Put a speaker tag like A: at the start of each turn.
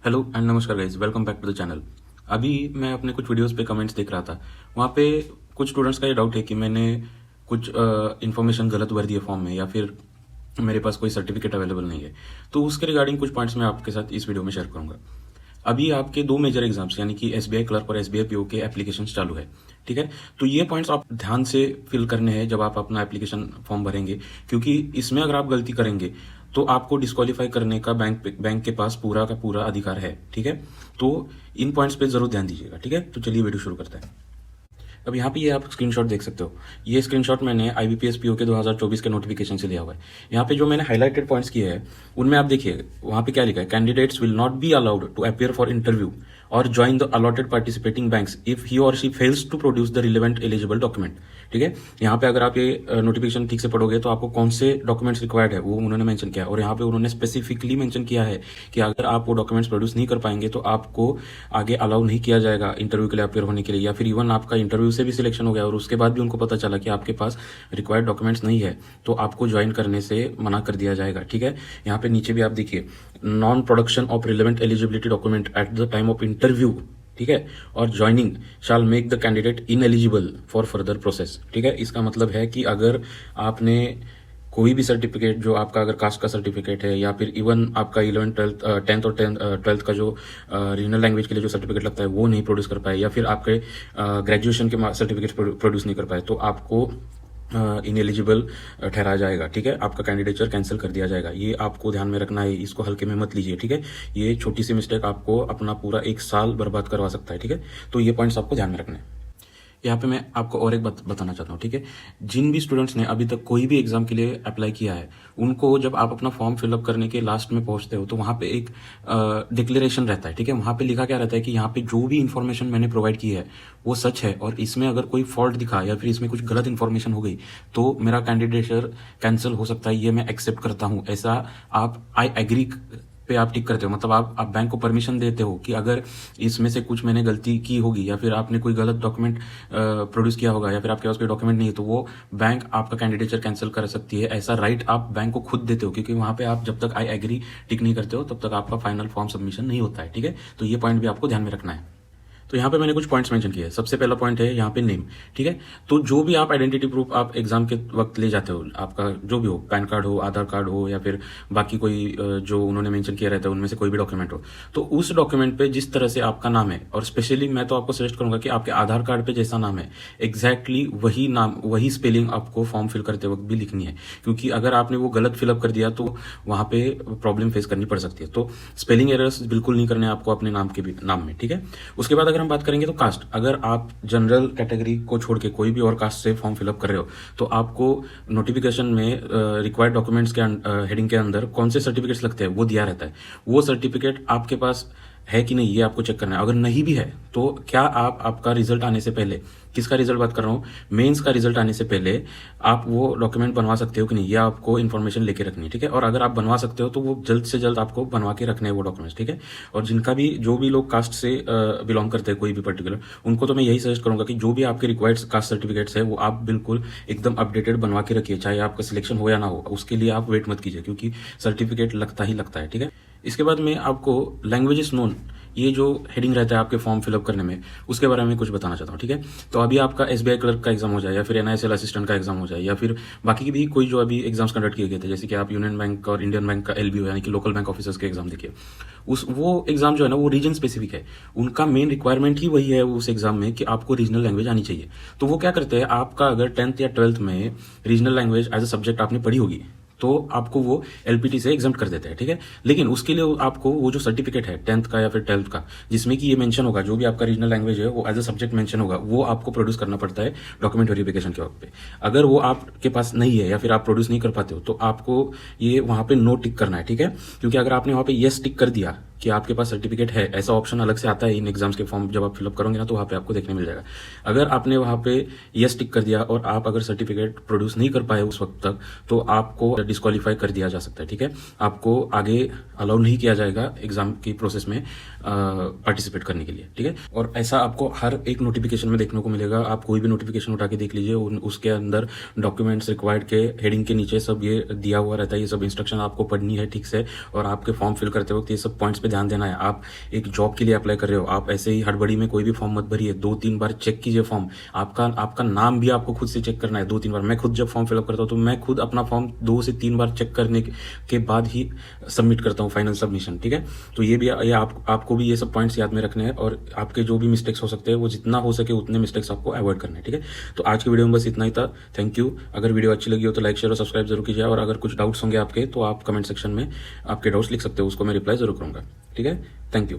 A: Hello and नमस्कार guys, welcome back to the channel. अभी मैं अपने कुछ वीडियोस पे कमेंट्स देख रहा था। वहाँ पे कुछ स्टूडेंट्स का ये डाउट है कि मैंने कुछ इन्फॉर्मेशन गलत भर दी है फॉर्म में, या फिर मेरे पास कोई सर्टिफिकेट अवेलेबल नहीं है। तो उसके रिगार्डिंग कुछ पॉइंट्स मैं आपके साथ इस वीडियो में शेयर करूंगा। अभी आपके दो मेजर एग्जाम्स यानी कि एसबीआई क्लर्क और एसबीआई पीओ के एप्लीकेशन चालू है, ठीक है। तो ये पॉइंट्स आप ध्यान से फिल करने हैं जब आप अपना एप्लीकेशन फॉर्म भरेंगे, क्योंकि इसमें अगर आप गलती करेंगे तो आपको डिस्क्वालीफाई करने का बैंक के पास पूरा का पूरा अधिकार है, ठीक है। तो इन पॉइंट्स पे जरूर ध्यान दीजिएगा, ठीक है। तो चलिए वीडियो शुरू करते हैं। अब यहाँ पे ये आप स्क्रीनशॉट देख सकते हो। ये स्क्रीनशॉट मैंने आईबीपीएस पीओ के 2024 के नोटिफिकेशन से लिया हुआ है। यहाँ पे जो मैंने हाईलाइटेड पॉइंट्स किए हैं उनमें आप देखिए, वहाँ पे क्या लिखा है, candidates will not be allowed to appear for interview or join the allotted participating banks if he or she fails to produce the relevant eligible document, ठीक है। यहाँ पे अगर आप ये नोटिफिकेशन ठीक से पढ़ोगे तो आपको कौन से डॉक्यूमेंट्स रिक्वायर्ड है वो उन्होंने मेंशन किया है, और यहाँ पे उन्होंने स्पेसिफिकली मेंशन किया है कि अगर आप वो डॉक्यूमेंट्स प्रोड्यूस नहीं कर पाएंगे तो आपको आगे अलाउ नहीं किया जाएगा इंटरव्यू के लिए अपीयर होने के लिए, या फिर इवन आपका इंटरव्यू से भी सिलेक्शन हो गया और उसके बाद भी उनको पता चला कि आपके पास रिक्वायर्ड डॉक्यूमेंट्स नहीं है तो आपको ज्वाइन करने से मना कर दिया जाएगा, ठीक है। यहाँ पे नीचे भी आप देखिए, non production of relevant eligibility document at the time of interview, ठीक है, और joining shall make the candidate ineligible for further process, ठीक है। इसका मतलब है कि अगर आपने कोई भी सर्टिफिकेट, जो आपका अगर कास्ट का सर्टिफिकेट है या फिर इवन आपका 11 ट्वेल्थ 10th और 12th का जो रीजनल लैंग्वेज के लिए जो सर्टिफिकेट लगता है वो नहीं प्रोड्यूस कर पाए, या फिर आपके ग्रेजुएशन के सर्टिफिकेट प्रोड्यूस नहीं कर पाए, तो आपको इनएलिजिबल ठहराया जाएगा, ठीक है। आपका कैंडिडेचर कैंसिल कर दिया जाएगा। ये आपको ध्यान में रखना है, इसको हल्के में मत लीजिए, ठीक है। ये छोटी सी मिस्टेक आपको अपना पूरा एक साल बर्बाद करवा सकता है, ठीक है। तो ये पॉइंट्स आपको ध्यान में रखने हैं। यहाँ पे मैं आपको और एक बात बताना चाहता हूँ, ठीक है। जिन भी स्टूडेंट्स ने अभी तक कोई भी एग्जाम के लिए अप्लाई किया है, उनको जब आप अपना फॉर्म फिलअप करने के लास्ट में पहुंचते हो तो वहाँ पे एक डिक्लेरेशन रहता है, ठीक है। वहाँ पे लिखा क्या रहता है कि यहाँ पे जो भी इन्फॉर्मेशन मैंने प्रोवाइड की है वो सच है, और इसमें अगर कोई फॉल्ट दिखा या फिर इसमें कुछ गलत इन्फॉर्मेशन हो गई तो मेरा कैंडिडेचर कैंसिल हो सकता है, ये मैं एक्सेप्ट करता हूँ। ऐसा आप आई एग्री पे आप टिक करते हो, मतलब आप बैंक को परमिशन देते हो कि अगर इसमें से कुछ मैंने गलती की होगी या फिर आपने कोई गलत डॉक्यूमेंट प्रोड्यूस किया होगा या फिर आपके पास कोई डॉक्यूमेंट नहीं है तो वो बैंक आपका कैंडिडेचर कैंसिल कर सकती है। ऐसा राइट आप बैंक को खुद देते हो, क्योंकि वहां पे आप जब तक आई एग्री टिक नहीं करते हो तब तक आपका फाइनल फॉर्म सबमिशन नहीं होता है, ठीक है। तो ये पॉइंट भी आपको ध्यान में रखना है। तो यहाँ पे मैंने कुछ पॉइंट्स मेंशन किए हैं। सबसे पहला पॉइंट है यहाँ पे नेम, ठीक है। तो जो भी आप आइडेंटिटी प्रूफ आप एग्जाम के वक्त ले जाते हो, आपका जो भी हो, पैन कार्ड हो, आधार कार्ड हो, या फिर बाकी कोई जो उन्होंने मेंशन किया रहता है उनमें से कोई भी डॉक्यूमेंट हो, तो उस डॉक्यूमेंट पे जिस तरह से आपका नाम है, और स्पेशली मैं तो आपको सजेस्ट करूंगा कि आपके आधार कार्ड पे जैसा नाम है एग्जैक्टली वही नाम, वही स्पेलिंग आपको फॉर्म फिल करते वक्त भी लिखनी है, क्योंकि अगर आपने वो गलत फिलअप कर दिया तो वहां पे प्रॉब्लम फेस करनी पड़ सकती है। तो स्पेलिंग एरर्स बिल्कुल नहीं करने आपको अपने नाम के भी नाम में, ठीक है। उसके बाद अगर हम बात करेंगे तो कास्ट, अगर आप जनरल कैटेगरी को छोड़ के कोई भी और कास्ट से फॉर्म फिलअप कर रहे हो तो आपको नोटिफिकेशन में रिक्वायर्ड डॉक्यूमेंट्स के हेडिंग के अंदर कौन से सर्टिफिकेट्स लगते हैं वो दिया रहता है। वो सर्टिफिकेट आपके पास है कि नहीं ये आपको चेक करना है। अगर नहीं भी है तो क्या आप आपका रिजल्ट आने से पहले, किसका रिजल्ट बात कर रहा हूँ, मेंस का रिजल्ट आने से पहले आप वो डॉक्यूमेंट बनवा सकते हो कि नहीं, ये आपको इन्फॉर्मेशन लेके रखनी है, ठीक है। और अगर आप बनवा सकते हो तो वो जल्द से जल्द आपको बनवा के रखने हैं वो डॉक्यूमेंट्स, ठीक है। और जिनका भी, जो भी लोग कास्ट से बिलोंग करते हैं कोई भी पर्टिकुलर, उनको तो मैं यही सजेस्ट करूंगा कि जो भी आपके रिक्वायर्ड कास्ट सर्टिफिकेट्स है वो आप बिल्कुल एकदम अपडेटेड बनवा के रखिए, चाहे आपका सिलेक्शन हो या ना हो। उसके लिए आप वेट मत कीजिए, क्योंकि सर्टिफिकेट लगता ही लगता है, ठीक है। इसके बाद में आपको लैंग्वेजेस नोन, ये जो हेडिंग रहता है आपके फॉर्म फिलअप करने में, उसके बारे में कुछ बताना चाहता हूँ, ठीक है। तो अभी आपका एसबीआई क्लर्क का एग्जाम हो जाए, या फिर एनआईएसएल असिस्टेंट का एग्जाम हो जाए, या फिर बाकी भी कोई जो अभी एग्जाम्स कंडक्ट किए गए थे, जैसे कि आप यूनियन बैंक और इंडियन बैंक का एलबीओ यानी कि लोकल बैंक ऑफिसर्स के एग्जाम देखिए, वो एग्जाम जो है ना वो रीजन स्पेसिफिक है। उनका मेन रिक्वायरमेंट ही वही है उस एग्जाम में कि आपको रीजनल लैंग्वेज आनी चाहिए। तो वो क्या करते हैं, आपका अगर 10th या 12th में regional language as a subject आपने पढ़ी होगी तो आपको वो एलपीटी से एग्जाम्प्ट कर देते हैं, ठीक है। लेकिन उसके लिए आपको वो जो सर्टिफिकेट है 10th का या फिर 12th का, जिसमें कि ये मेंशन होगा, जो भी आपका रीजनल लैंग्वेज है वो एज अ सब्जेक्ट मेंशन होगा, वो आपको प्रोड्यूस करना पड़ता है डॉक्यूमेंट वेरिफिकेशन के वक्त पे। अगर वो आपके पास नहीं है या फिर आप प्रोड्यूस नहीं कर पाते हो तो आपको ये वहां पे नो टिक करना है, ठीक है। क्योंकि अगर आपने वहां पे येस टिक कर दिया कि आपके पास सर्टिफिकेट है, ऐसा ऑप्शन अलग से आता है इन एग्जाम्स के फॉर्म जब आप फिलअप करोगे ना तो वहां पे आपको देखने मिल जाएगा। अगर आपने वहां पे येस टिक कर दिया और आप अगर सर्टिफिकेट प्रोड्यूस नहीं कर पाए उस वक्त तक तो आपको डिस्क्वालीफाई कर दिया जा सकता है, ठीक है। आपको आगे अलाउ नहीं किया जाएगा एग्जाम की प्रोसेस में पार्टिसिपेट करने के लिए, ठीक है। और ऐसा आपको हर एक नोटिफिकेशन में देखने को मिलेगा। आप कोई भी नोटिफिकेशन उठा के देख लीजिए, उसके अंदर डॉक्यूमेंट्स रिक्वायर्ड के हेडिंग के नीचे सब ये दिया हुआ रहता है। ये सब इंस्ट्रक्शन आपको पढ़नी है ठीक से, और आपके फॉर्म फिल करते वक्त ये सब पॉइंट्स पे पे ध्यान देना है। आप एक जॉब के लिए अप्लाई कर रहे हो, आप ऐसे ही हड़बड़ी में कोई भी फॉर्म मत भरिए, 2-3 बार चेक कीजिए फॉर्म। आपका नाम भी आपको खुद से चेक करना है 2-3 बार। मैं खुद जब फॉर्म फिलअप करता हूँ तो मैं खुद अपना फॉर्म 2 से 3 बार चेक करने के बाद ही सबमिट करता हूँ फाइनल सबमिशन, ठीक है। तो ये आपको भी ये सब पॉइंट्स याद में रखने हैं और आपके जो भी मिस्टेक्स हो सकते हैं वो जितना हो सके उतने मिस्टेक्स आपको अवॉइड करने हैं, ठीक है। तो आज की वीडियो में बस इतना ही था। Thank you. अगर वीडियो अच्छी लगी हो तो लाइक शेयर और सब्सक्राइब जरूर कीजिए, और अगर कुछ डाउट्स होंगे आपके तो आप कमेंट सेक्शन में आपके डाउट्स लिख सकते हो, उसको मैं रिप्लाई जरूर करूंगा, ठीक है। Thank you.